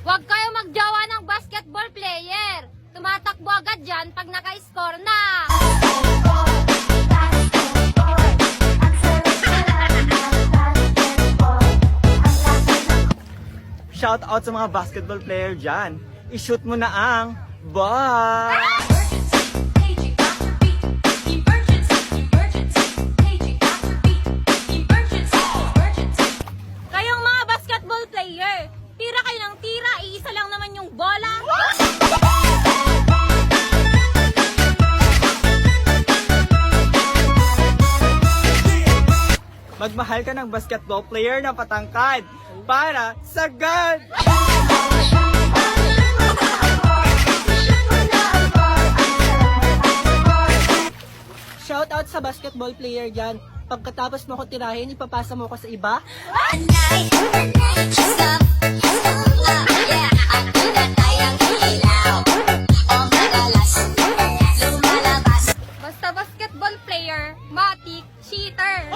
Huwag kayo magjowa ng basketball player. Tumatakbo agad dyan pag naka-score na. Shout out sa mga basketball player dyan. I-shoot mo na ang ball! Kayong mga basketball player, tira kayo ng tira, iisa lang naman yung bola. Magmahal ka ng basketball player na patangkad para sagad! Shout out sa basketball player dyan. Pagkatapos mo ko tirahin, ipapasa mo ko sa iba. Basta basketball player, matik, cheater.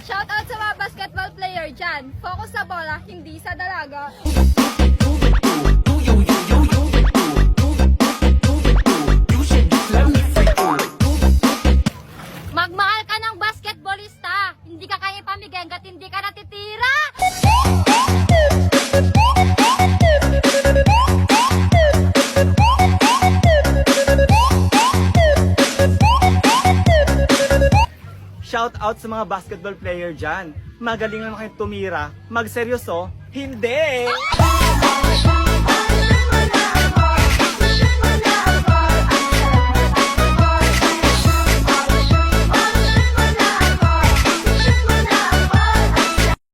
Shout out sa mga basketball player dyan. Focus sa bola, hindi sa dalaga. Magmahal ka ng basketballista. Hindi ka kaya pamigay hanggat hindi ka natitira. Shout out sa mga basketball player dyan. Magaling naman kayo tumira. Magseryoso, hindi!